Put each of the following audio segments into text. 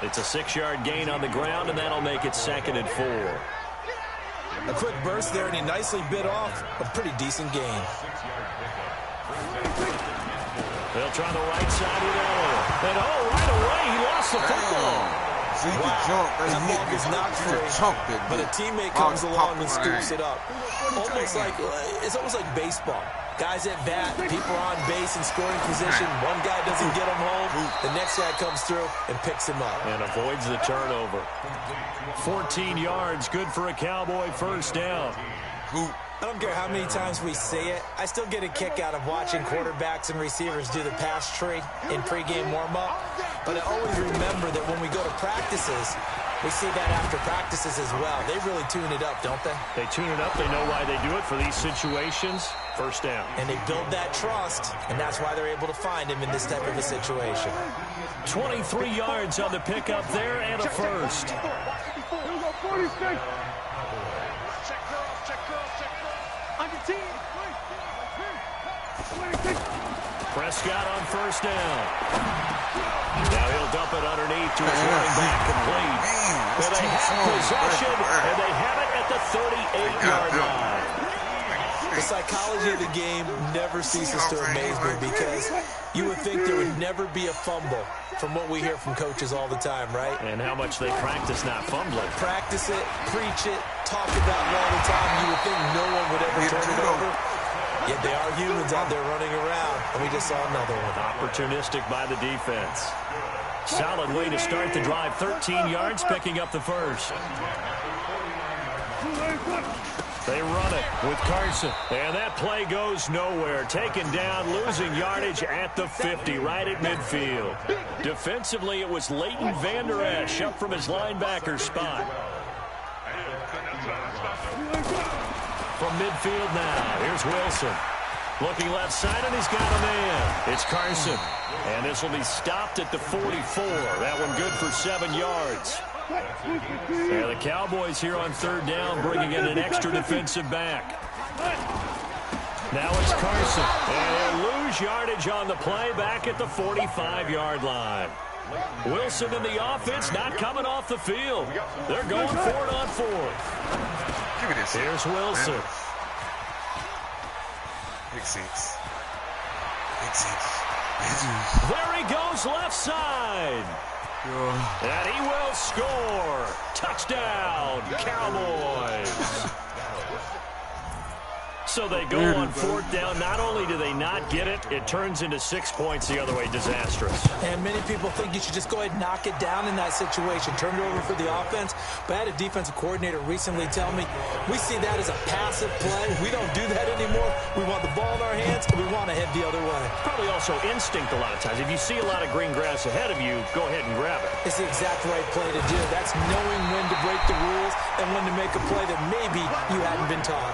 It's a 6-yard gain on the ground, and that'll make it 2nd and 4. A quick burst there, and he nicely bit off a pretty decent gain. They'll try the right side with Elliott. And, right away, he lost the football. See, that ball is not free, but a teammate comes along and scoops it up. It's almost like baseball. Guys at bat, people are on base in scoring position. One guy doesn't get him home. The next guy comes through and picks him up. And avoids the turnover. 14 yards, good for a Cowboy first down. I don't care how many times we say it, I still get a kick out of watching quarterbacks and receivers do the pass tree in pregame warm-up. But I always remember that when we go to practices, we see that after practices as well. They really tune it up, don't they? They tune it up. They know why they do it for these situations. First down. And they build that trust, and that's why they're able to find him in this type of a situation. 23 yards on the pickup there and a first. Prescott on first down. Now he'll dump it underneath to his running back, complete. And they have possession, and they have it at the 38-yard line. The psychology of the game never ceases to amaze me, because you would think there would never be a fumble from what we hear from coaches all the time, right? And how much they practice not fumbling. Practice it, preach it, talk about it all the time. You would think no one would ever turn it over. Yet they are humans out there running around, and we just saw another one. Opportunistic by the defense. Solid way to start the drive. 13 yards, picking up the first. They run it with Carson. And that play goes nowhere. Taken down, losing yardage at the 50, right at midfield. Defensively, it was Leighton Vander Esch up from his linebacker spot. From midfield now, here's Wilson. Looking left side, and he's got a man. It's Carson. And this will be stopped at the 44. That one good for 7 yards. And the Cowboys here on third down, bringing in an extra defensive back. Now it's Carson. And they'll lose yardage on the play back at the 45-yard line. Wilson in the offense not coming off the field. They're going for it on fourth. Give me this. Here's Wilson. Big six. There he goes left side. And he will score. Touchdown, Cowboys. So they go on fourth down. Not only do they not get it, it turns into 6 points the other way. Disastrous. And many people think you should just go ahead and knock it down in that situation. Turn it over for the offense. But I had a defensive coordinator recently tell me, we see that as a passive play. We don't do that anymore. We want the ball in our hands, and we want to head the other way. Probably also instinct a lot of times. If you see a lot of green grass ahead of you, go ahead and grab it. It's the exact right play to do. That's knowing when to break the rules and when to make a play that maybe you hadn't been taught.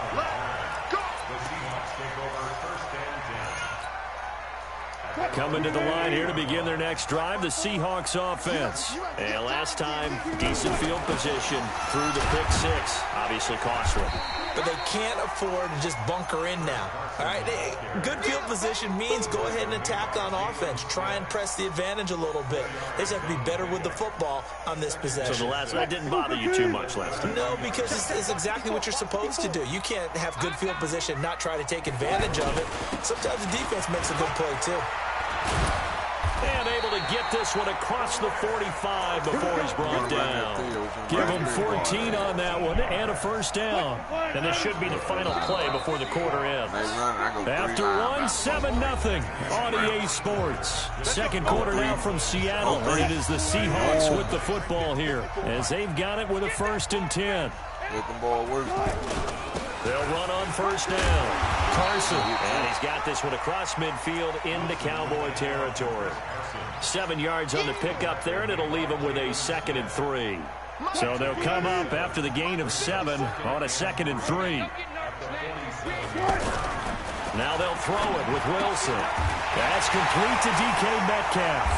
Coming to the line here to begin their next drive, the Seahawks offense. And last time, decent field position through the pick six. Obviously costly. But they can't afford to just bunker in now. All right, good field position means go ahead and attack on offense. Try and press the advantage a little bit. They just have to be better with the football on this possession. So that didn't bother you too much last time? No, because it's exactly what you're supposed to do. You can't have good field position and not try to take advantage of it. Sometimes the defense makes a good play, too. And able to get this one across the 45 before he's brought down. Give him 14 on that one and a first down. And this should be the final play before the quarter ends. After one, 7-0 on EA Sports. Second quarter now from Seattle. And it is the Seahawks with the football here as they've got it with a 1st and 10. Let the ball work. They'll run on first down. Carson, and he's got this one across midfield into Cowboy territory. 7 yards on the pickup there, and it'll leave him with a 2nd and 3. So they'll come up after the gain of 7 on a 2nd and 3. Now they'll throw it with Wilson. That's complete to DK Metcalf.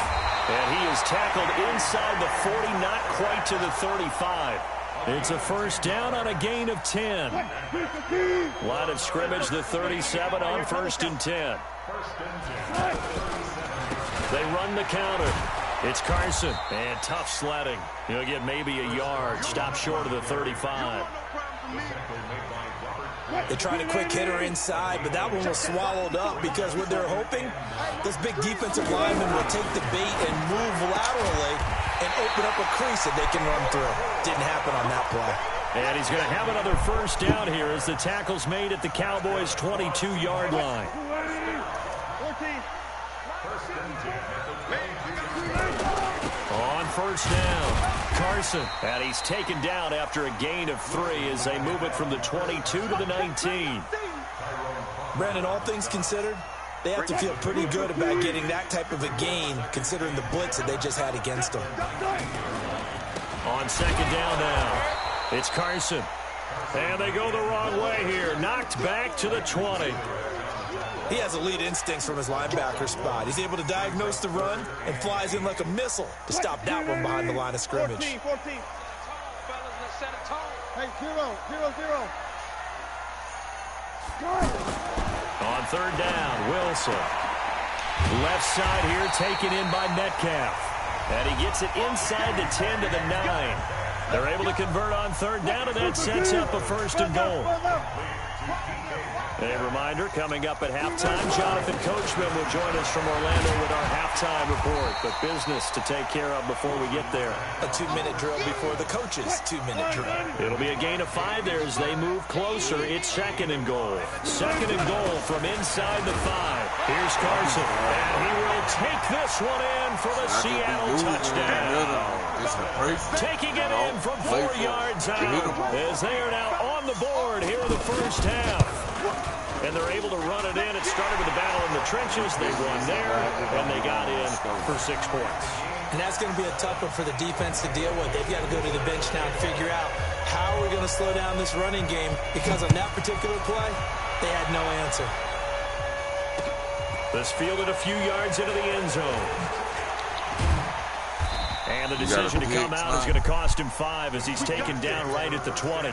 And he is tackled inside the 40, not quite to the 35. It's a first down on a gain of 10. Line of scrimmage, the 37 on 1st and 10. They run the counter. It's Carson, and tough sledding. He'll get maybe a yard, stop short of the 35. They tried a quick hitter inside, but that one was swallowed up because what they're hoping, this big defensive lineman will take the bait and move laterally and open up a crease that they can run through. Didn't happen on that play. And he's going to have another first down here as the tackle's made at the Cowboys' 22-yard line. On first down, Carson. And he's taken down after a gain of 3 as they move it from the 22 to the 19. Brandon, all things considered, they have to feel pretty good about getting that type of a gain considering the blitz that they just had against them. On second down now, it's Carson. And they go the wrong way here. Knocked back to the 20. He has elite instincts from his linebacker spot. He's able to diagnose the run and flies in like a missile to stop that one behind the line of scrimmage. 14. Hey, 0. On third down, Wilson. Left side here taken in by Metcalf. And he gets it inside the 10 to the 9. They're able to convert on third down, and that sets up a first and goal. A reminder, coming up at halftime, Jonathan Coachman will join us from Orlando with our halftime report. But business to take care of before we get there. A 2-minute drill before the coach's 2-minute drill. It'll be a gain of 5 there as they move closer. It's second and goal. Second and goal from inside the 5. Here's Carson, and he will take this one in for the Seattle touchdown. Taking it in from 4 yards out as they are now on the board here in the first half. And they're able to run it in. It started with a battle in the trenches. They won there, and they got in for 6 points. And that's going to be a tough one for the defense to deal with. They've got to go to the bench now and figure out how we're going to slow down this running game because on that particular play, they had no answer. This fielded a few yards into the end zone. And the decision to come out is going to cost him 5 as he's taken down right at the 20.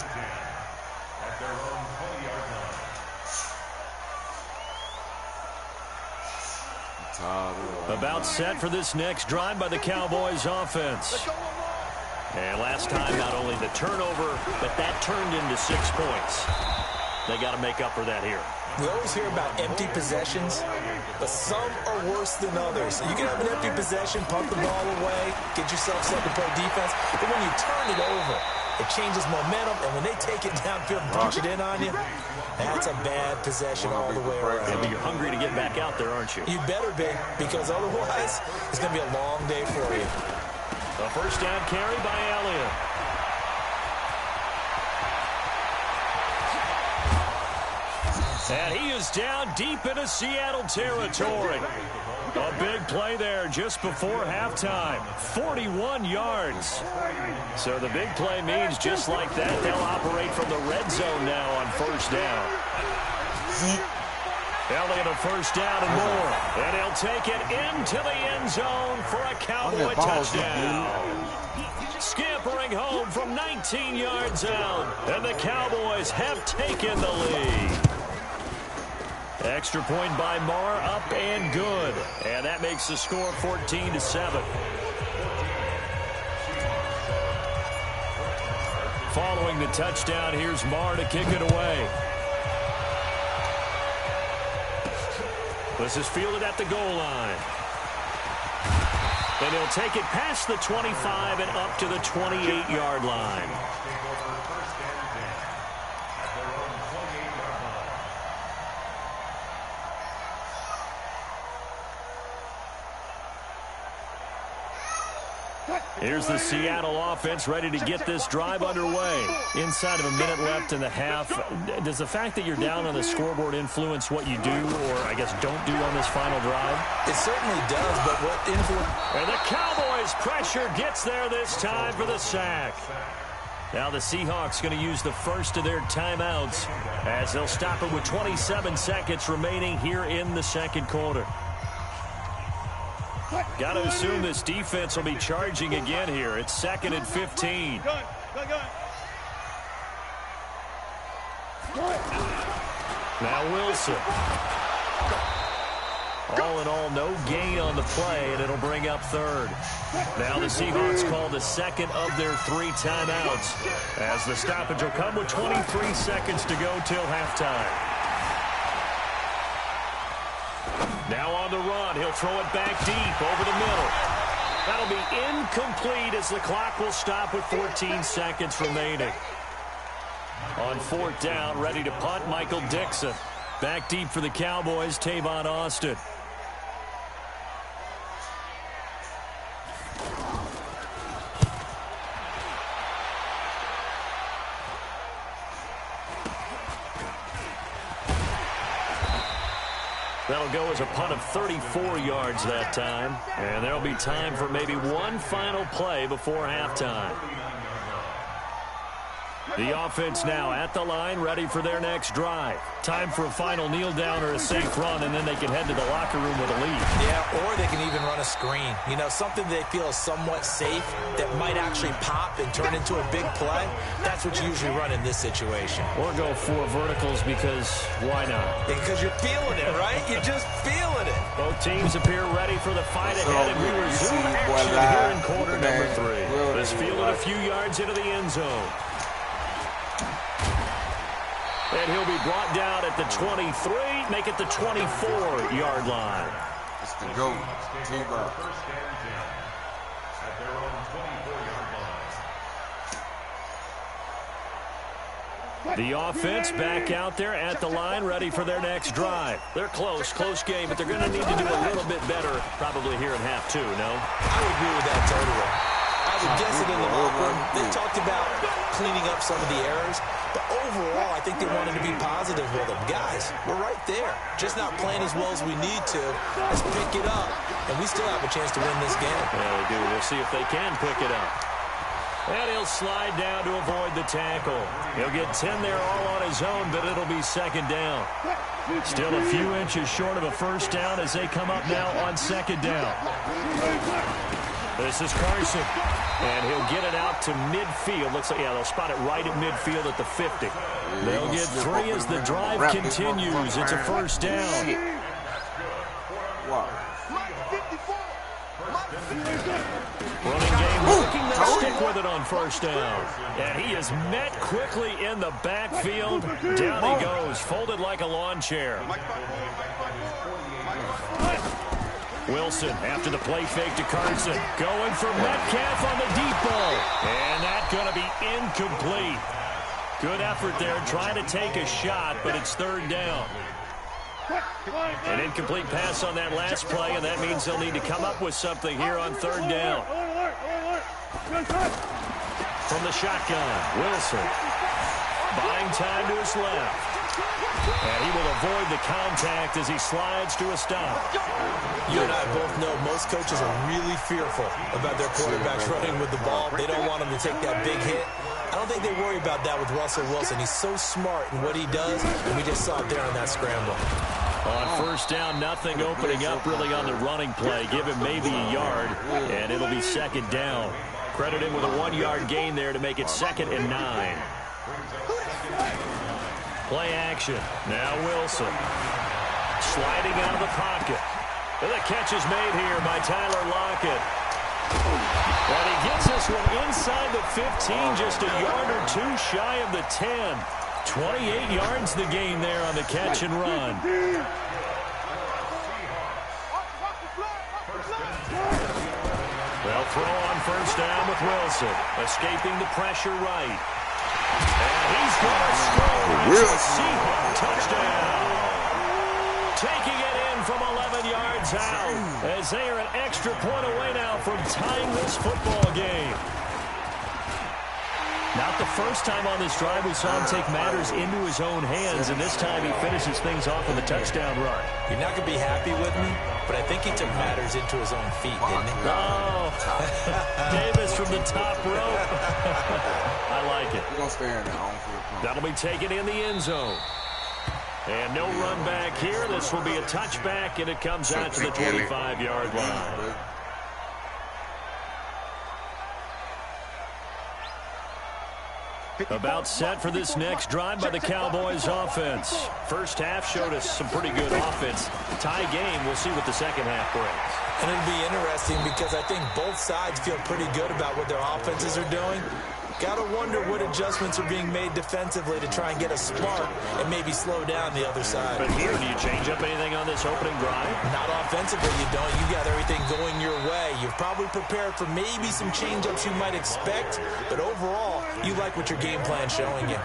About set for this next drive by the Cowboys offense. And last time, not only the turnover, but that turned into 6 points. They got to make up for that here. We always hear about empty possessions, but some are worse than others. You can have an empty possession, pump the ball away, get yourself second play defense, but when you turn it over, it changes momentum, and when they take it downfield and punch it in on you, that's a bad possession all the way around. Yeah, but you're hungry to get back out there, aren't you? You better be, because otherwise, it's going to be a long day for you. A first down carry by Elliott. And he is down deep into Seattle territory. A big play there just before halftime. 41 yards. So the big play means just like that, they'll operate from the red zone now on first down. Elliott a first down and more. And he'll take it into the end zone for a Cowboy touchdown. Scampering home from 19 yards out. And the Cowboys have taken the lead. Extra point by Marr, up and good. And that makes the score 14-7. Following the touchdown, here's Marr to kick it away. This is fielded at the goal line. And he'll take it past the 25 and up to the 28-yard line. Here's the Seattle offense ready to get this drive underway. Inside of a minute left in the half. Does the fact that you're down on the scoreboard influence what you do or, I guess, don't do on this final drive? It certainly does, but what influence... And the Cowboys' pressure gets there this time for the sack. Now the Seahawks going to use the first of their timeouts as they'll stop it with 27 seconds remaining here in the second quarter. Got to assume this defense will be charging again here. It's 2nd and 15. Now Wilson. All in all, no gain on the play, and it'll bring up third. Now the Seahawks call the second of their 3 timeouts, as the stoppage will come with 23 seconds to go till halftime. Now on the run, he'll throw it back deep over the middle. That'll be incomplete as the clock will stop with 14 seconds remaining. On 4th down, ready to punt, Michael Dixon. Back deep for the Cowboys, Tavon Austin. That'll go as a punt of 34 yards that time. And there'll be time for maybe one final play before halftime. The offense now at the line, ready for their next drive. Time for a final kneel down or a safe run, and then they can head to the locker room with a lead. Yeah, or they can even run a screen. You know, something they feel is somewhat safe that might actually pop and turn into a big play. That's what you usually run in this situation. Or go 4 verticals because why not? Because you're feeling it, right? You're just feeling it. Both teams appear ready for the fight ahead, and we resume action here in quarter number 3. This fielded a few yards into the end zone. And he'll be brought down at the 23, make it the 24-yard line. It's the GOAT. T-Ball. The offense back out there at the line, ready for their next drive. They're close game, but they're going to need to do a little bit better probably here in half 2, no? I would agree with that totally. I would guess it in the locker room. They talked about cleaning up some of the errors, but overall, I think they wanted to be positive with them. Guys, we're right there. Just not playing as well as we need to. Let's pick it up, and we still have a chance to win this game. Yeah, they do. We'll see if they can pick it up. And he'll slide down to avoid the tackle. He'll get 10 there all on his own, but it'll be 2nd down. Still a few inches short of a 1st down as they come up now on 2nd down. This is Carson, and he'll get it out to midfield. Looks like, yeah, they'll spot it right at midfield at the 50. They'll get 3 as the drive continues. It's a 1st down. Running game looking to stick with it on 1st down. And he is met quickly in the backfield. Down he goes, folded like a lawn chair. Wilson after the play fake to Carson. Going for Metcalf on the deep ball. And that's going to be incomplete. Good effort there trying to take a shot, but it's 3rd down. An incomplete pass on that last play, and that means they'll need to come up with something here on 3rd down. From the shotgun, Wilson. Buying time to his left. And he will avoid the contact as he slides to a stop. You and I both know most coaches are really fearful about their quarterbacks running with the ball. They don't want him to take that big hit. I don't think they worry about that with Russell Wilson. He's so smart in what he does, and we just saw it there on that scramble. On 1st down, nothing opening up really on the running play. Give him maybe a yard, and it'll be 2nd down. Credit him with a 1-yard gain there to make it 2nd and 9. Play action. Now Wilson. Sliding out of the pocket. And the catch is made here by Tyler Lockett. And he gets this one inside the 15, just a yard or 2 shy of the 10. 28 yards the gain there on the catch and run. They'll throw on 1st down with Wilson. Escaping the pressure right. And he's going to score. It's a Seahawk touchdown. Taking it in from 11 yards out as they are an extra point away now from tying this football game. Not the first time on this drive we saw him take matters into his own hands, and this time he finishes things off with a touchdown run. You're not going to be happy with me, but I think he took matters into his own feet, didn't he? Oh, Davis from the top rope. I like it. That'll be taken in the end zone. And no run back here. This will be a touchback, and it comes out to the 25-yard line. About set for this next drive by the Cowboys offense. First half showed us some pretty good offense. Tie game, we'll see what the second half brings. And it'll be interesting because I think both sides feel pretty good about what their offenses are doing. Got to wonder what adjustments are being made defensively to try and get a spark and maybe slow down the other side. But here, do you change up anything on this opening drive? Not offensively, you don't. You got everything going your way. You're probably prepared for maybe some change-ups you might expect, but overall, you like what your game plan's showing you.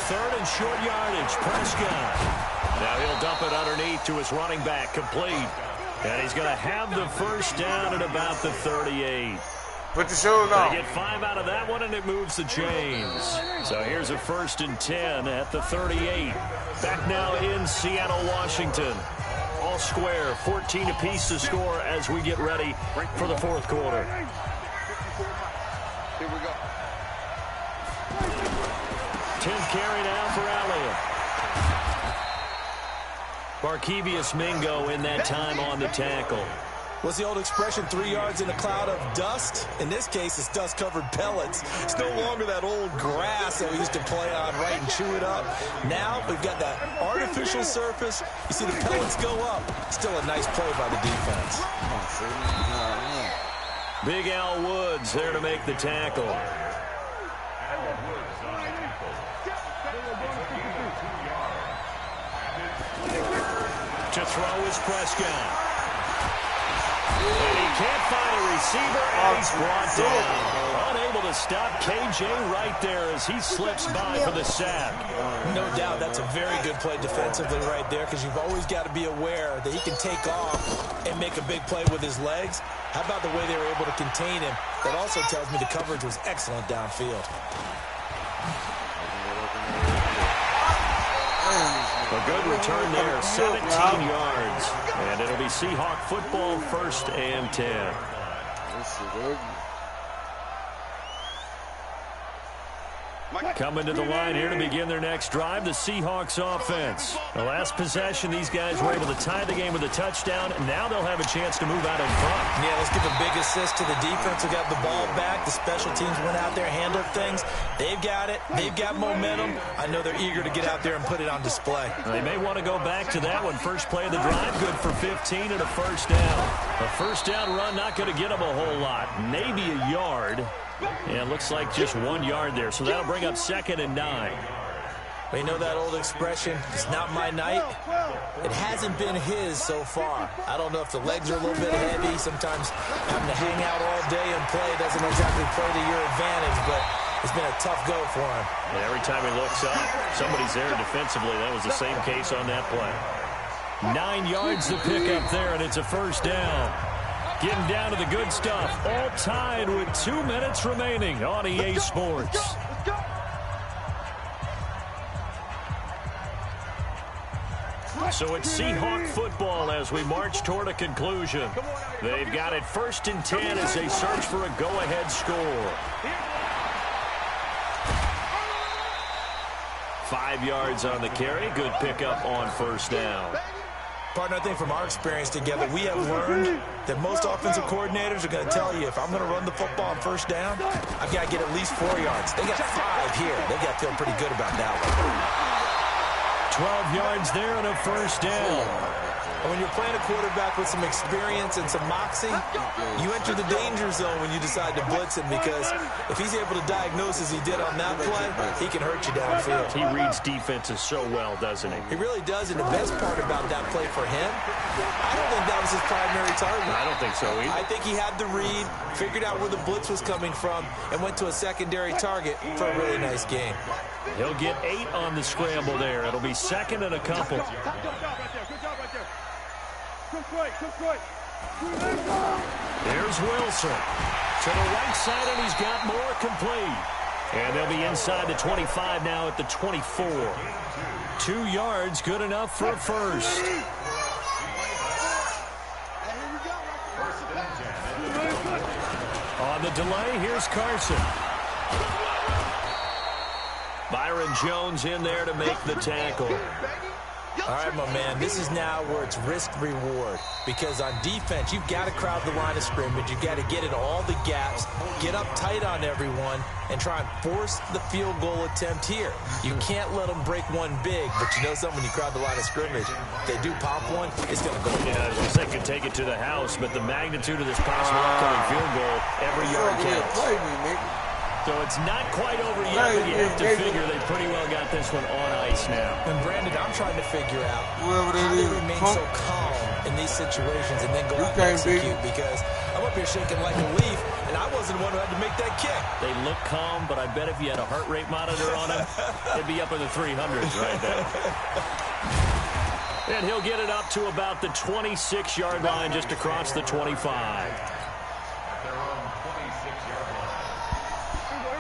Third and short yardage, Prescott. Now he'll dump it underneath to his running back, complete. And he's going to have the first down at about the 38. Put your shoes on. They get 5 out of that one, and it moves the chains. So here's a 1st and 10 at the 38. Back now in Seattle, Washington. All square, 14 apiece to score as we get ready for the fourth quarter. Here we go. 10th carry now for Elliott. Barkevius Mingo in that time on the tackle. What's the old expression, 3 yards in a cloud of dust? In this case, it's dust-covered pellets. It's no longer that old grass that we used to play on, right, and chew it up. Now we've got that artificial surface. You see the pellets go up. Still a nice play by the defense. Big Al Woods there to make the tackle. To throw is Prescott. And he can't find a receiver, and he's brought down. Unable to stop KJ right there as he slips by for the sack. No doubt that's a very good play defensively right there, because you've always got to be aware that he can take off and make a big play with his legs. How about the way they were able to contain him? That also tells me the coverage was excellent downfield. A good return there, 17 yards. And it'll be Seahawk football, 1st and 10. Coming to the line here to begin their next drive, the Seahawks offense. The last possession, these guys were able to tie the game with a touchdown, and now they'll have a chance to move out in front. Yeah, let's give a big assist to the defense who got the ball back. The special teams went out there, handled things. They've got it. They've got momentum. I know they're eager to get out there and put it on display. They may want to go back to that one. First play of the drive, good for 15 and a first down. A first down run not going to get them a whole lot, maybe a yard. Yeah, it looks like just 1 yard there, so that'll bring up 2nd and 9. Well, you know that old expression, it's not my night? It hasn't been his so far. I don't know if the legs are a little bit heavy. Sometimes having to hang out all day and play doesn't exactly play to your advantage, but it's been a tough go for him. And every time he looks up, somebody's there defensively. That was the same case on that play. 9 yards to pick up there, and it's a first down. Getting down to the good stuff. All tied with 2 minutes remaining on EA Sports. So it's Seahawk football as we march toward a conclusion. They've got it 1st and 10 as they search for a go-ahead score. 5 yards on the carry. Good pickup on first down. Partner, I think from our experience together, we have learned that most offensive coordinators are going to tell you, if I'm going to run the football on first down, I've got to get at least 4 yards. They got 5 here. They got to feel pretty good about that one. 12 yards there and a first down. And when you're playing a quarterback with some experience and some moxie, you enter the danger zone when you decide to blitz him, because if he's able to diagnose as he did on that play, he can hurt you downfield. He reads defenses so well, doesn't he? He really does, and the best part about that play for him, I don't think that was his primary target. I don't think so either. I think he had the read, figured out where the blitz was coming from, and went to a secondary target for a really nice game. He'll get 8 on the scramble there. It'll be 2nd and a couple. There's Wilson to the right side, and he's got more complete. And they'll be inside the 25 now at the 24. 2 yards, good enough for a first. On the delay, here's Carson. Byron Jones in there to make the tackle. All right, my man, this is now where it's risk-reward, because on defense, you've got to crowd the line of scrimmage. You've got to get in all the gaps, get up tight on everyone, and try and force the field goal attempt here. You can't let them break one big, but you know something, when you crowd the line of scrimmage, if they do pop one, it's going to go. Yeah, as they could take it to the house, but the magnitude of this possible upcoming field goal, every yard counts. Play me, nigga. So it's not quite over yet, but you have to figure they pretty well got this one on ice now. And Brandon, I'm trying to figure out Whoever how that they is, remain so calm in these situations and then go out and execute, because I'm up here shaking like a leaf, and I wasn't the one who had to make that kick. They look calm, but I bet if you had a heart rate monitor on them, they'd be up in the 300s right there. And he'll get it up to about the 26-yard line, just across the 25.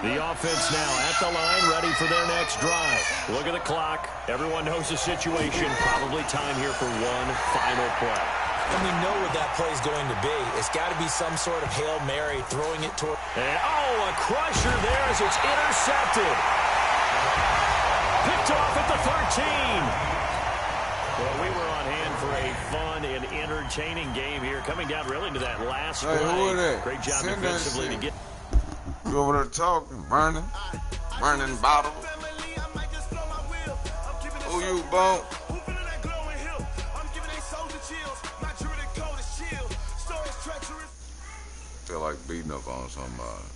The offense now at the line, ready for their next drive. Look at the clock. Everyone knows the situation. Probably time here for one final play. And we know what that play is going to be. It's got to be some sort of Hail Mary, throwing it toward... And, oh, a crusher there as it's intercepted. Picked off at the 13. Well, we were on hand for a fun and entertaining game here, coming down really to that last play. Great job defensively to get... You over there talking, burning bottles. Who you, Bo? Feel like beating up on somebody.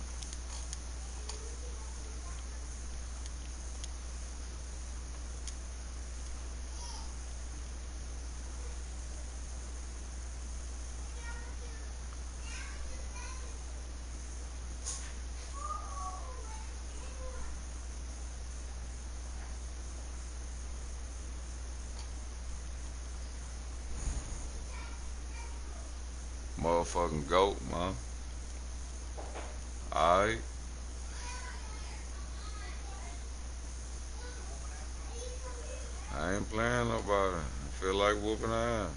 Motherfucking goat, man. Alright. I ain't playing nobody. I feel like whooping ass.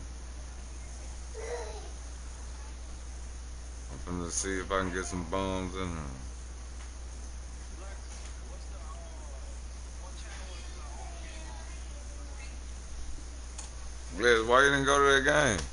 I'm finna see if I can get some bums in her. Bless, why you didn't go to that game?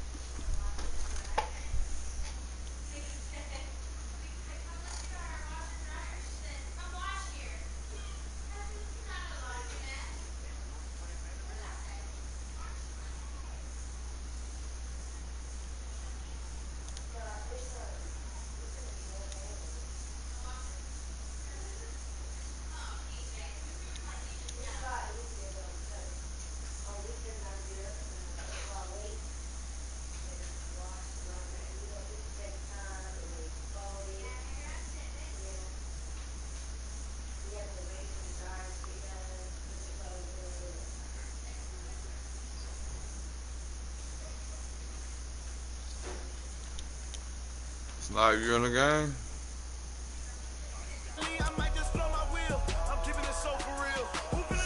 It's like you in the game?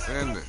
Send it.